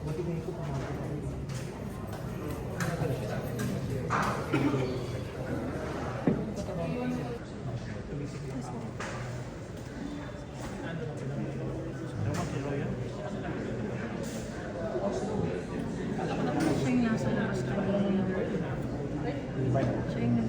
Siya yung nasa labas kanina. Siya yung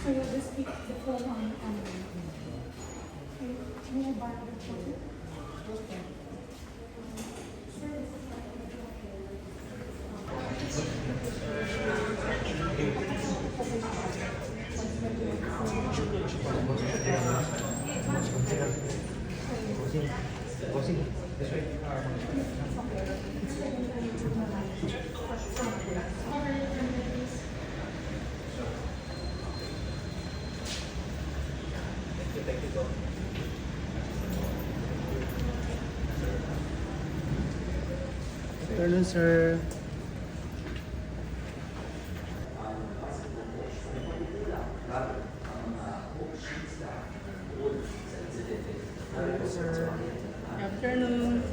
So you'll just keep the phone on mobile recording? Afternoon, sir. afternoon.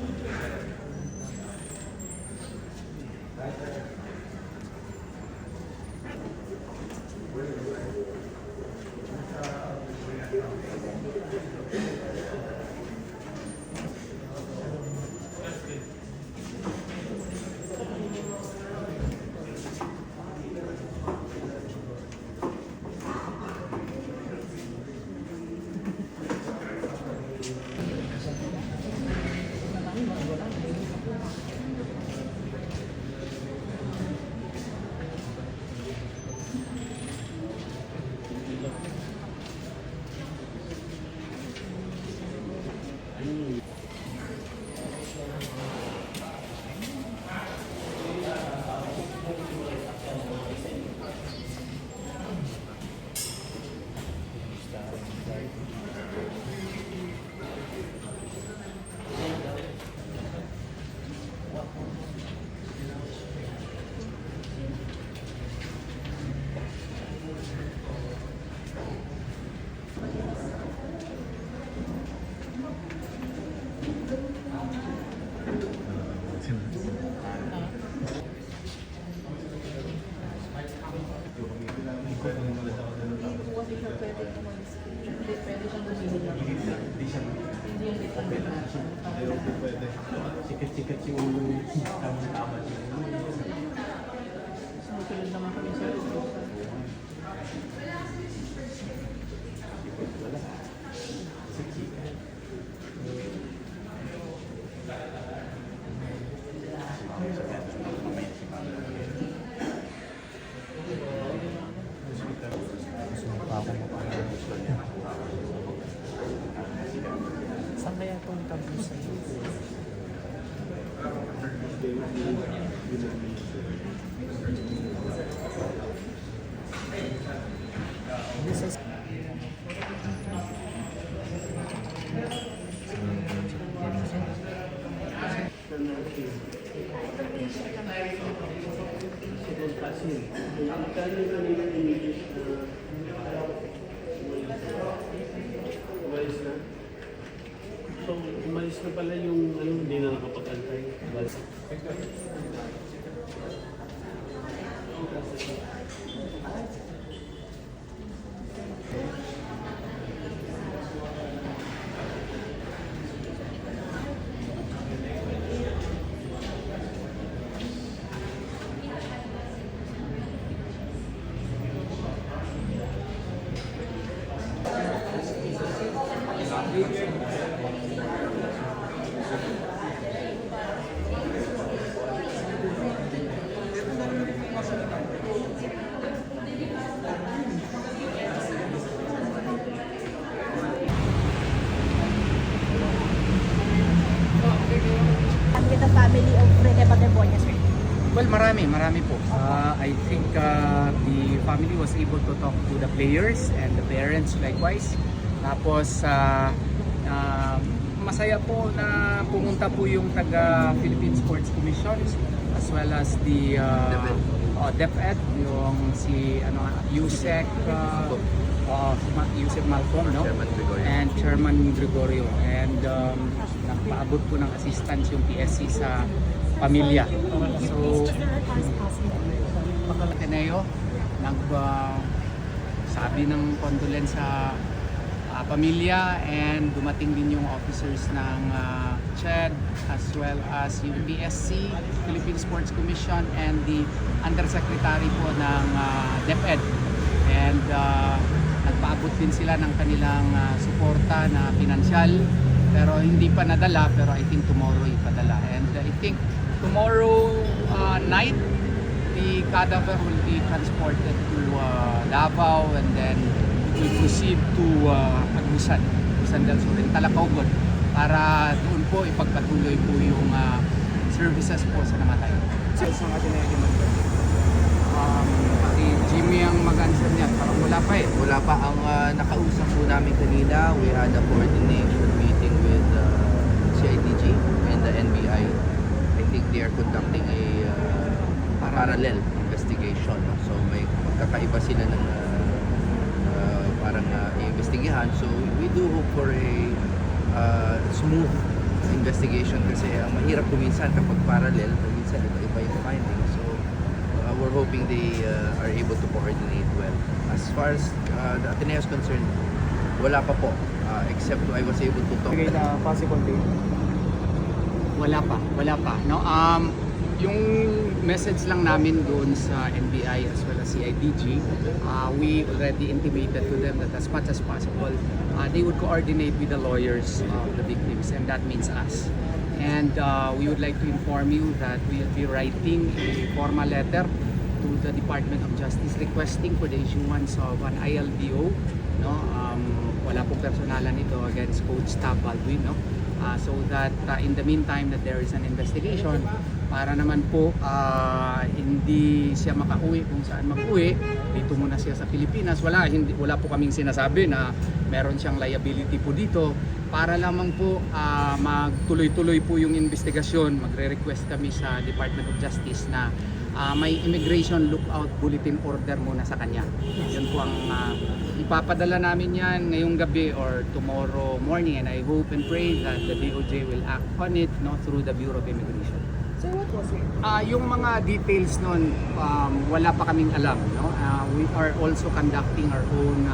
sikat yung tama-tama din. Sumusunod naman kami sa usapan. Wala. Sa sikat. Saan kaya itong tabi sa iyo? This is Umalis na? So, umalis na pala yung hindi na nakapag-antay. With the family of Rene Baterbonia, sir. well, marami po. I think the family was able to talk to the players and the parents likewise. Tapos masaya po na pumunta po yung taga Philippine Sports Commission as well as the DepEd, yung si Yusek Yusek Malcolm, no? And Chairman Gregorio, and nagpaabot po ng assistance yung PSC sa pamilya. So Ateneo sabi ng condolence sa pamilya, and dumating din yung officers ng CHED as well as yung PSC, Philippine Sports Commission, and the Undersecretary po ng DepEd. And nagpaabot din sila ng kanilang suporta na pinansyal, pero hindi pa nadala, pero I think tomorrow ipadala. And I think tomorrow night the cadaver will be transported to Davao, and then we proceed to Agusan del Sur in Calacaugon, para doon po ipagpatuloy po yung services po sa namatay. Isang Ateneo naman. Si Jimmy ang mag-answer niyan, parang wala pa eh. Wala pa. Ang nakausap po namin kanina, we had a coordination meeting with CIDG and the NBI. I think they are conducting a parallel investigation. No? So may magkakaiba sila ng parang iimbestigahan. So we do hope for a smooth investigation, kasi ang mahirap kuminsan kapag parallel, minsan iba yung findings. So we're hoping they are able to coordinate well. As far as the Ateneo is concerned, wala pa po. Except I was able to talk. Bigay na possible date. Wala pa. No, yung message lang namin doon sa NBI as well as CIDG, we already intimated to them that as much as possible, they would coordinate with the lawyers of the victims, and that means us. And we would like to inform you that we will be writing a formal letter to the Department of Justice requesting for the issuance of an ILDO, no? Wala pong personalan ito against Coach Tab Baldwin, no? So that in the meantime that there is an investigation, para naman po hindi siya makauwi kung saan mag-uwi, dito muna siya sa Pilipinas. Wala po kaming sinasabi na meron siyang liability po dito. Para lamang po magtuloy-tuloy po yung investigasyon, magre-request kami sa Department of Justice na may immigration lookout bulletin order muna sa kanya. Yun po ang ipapadala namin yan ngayong gabi or tomorrow morning, and I hope and pray that the DOJ will act on it, no, through the Bureau of Immigration. So what was it? Yung mga details nun, wala pa kaming alam, no? We are also conducting our own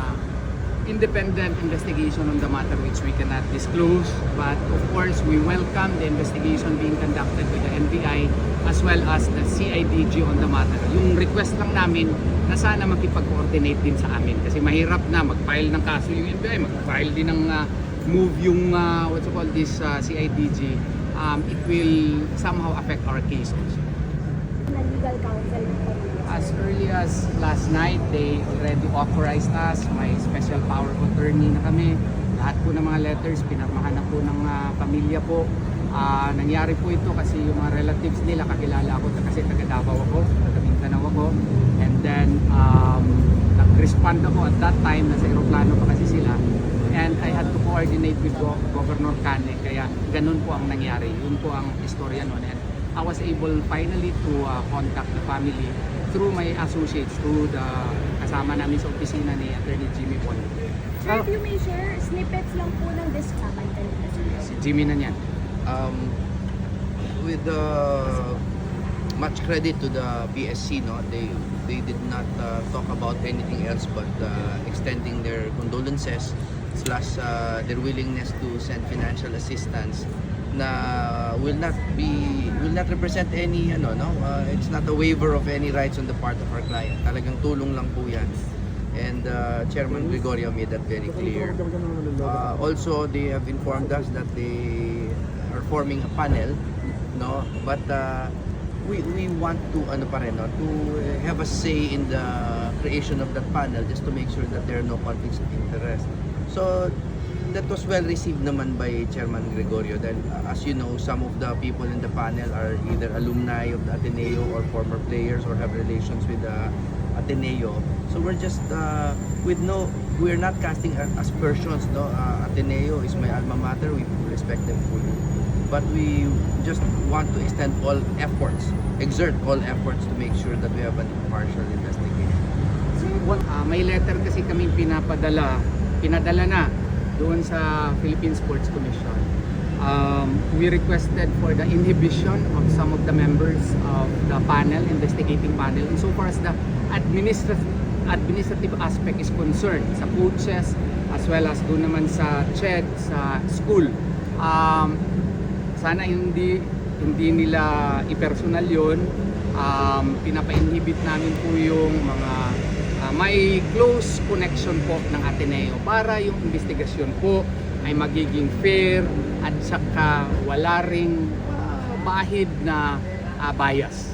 independent investigation on the matter which we cannot disclose. But of course, we welcome the investigation being conducted by the NBI as well as the CIDG on the matter. Yung request lang namin na sana makipag-coordinate din sa amin kasi mahirap na mag-file ng kaso yung NBI, mag-file din ng move yung what's it called this CIDG. It will somehow affect our case also. Na legal counsel ng pamilya. As early as last night, they already authorized us. May special power of attorney na kami. Lahat po ng mga letters, pinarmahan na po ng pamilya po. Nangyari po ito kasi yung mga relatives nila, kakilala ako kasi taga Davao ako, taga Mindanao ako. And then, nag-respond ako at that time, nasa aeroplano pa kasi sila. And I had to coordinate with Governor Cane, kaya ganun po ang nangyari. Yun po ang istorya noon. And I was able finally to contact the family through my associates, through the kasama namin sa opisina ni Attorney Jimmy Paul. Sir, if you may share, snippets lang po ng discount. Si Jimmy na niyan. With much credit to the PSC, no, they did not talk about anything else but extending their condolences slash their willingness to send financial assistance na will not represent any it's not a waiver of any rights on the part of our client. Talagang tulong lang po yan. And Chairman Gregorio made that very clear. Also, they have informed us that they are forming a panel, no? But we want to to have a say in the creation of that panel just to make sure that there are no conflicts of interest. So that was well received naman by Chairman Gregorio. Then, as you know, some of the people in the panel are either alumni of the Ateneo or former players or have relations with the Ateneo. So we're just we're not casting aspersions. No, Ateneo is my alma mater. We respect them fully, but we just want to extend all efforts, exert all efforts to make sure that we have an impartial investigation. May letter kasi kaming pinadala na doon sa Philippine Sports Commission. We requested for the inhibition of some of the members of the panel, investigating panel, and so far as the administrative aspect is concerned, sa coaches as well as doon naman sa CHED, sa school. Sana hindi nila i-personal yun. Pinapa-inhibit namin po yung mga may close connection po ng Ateneo para yung investigasyon po ay magiging fair at saka wala ring bahid na bias.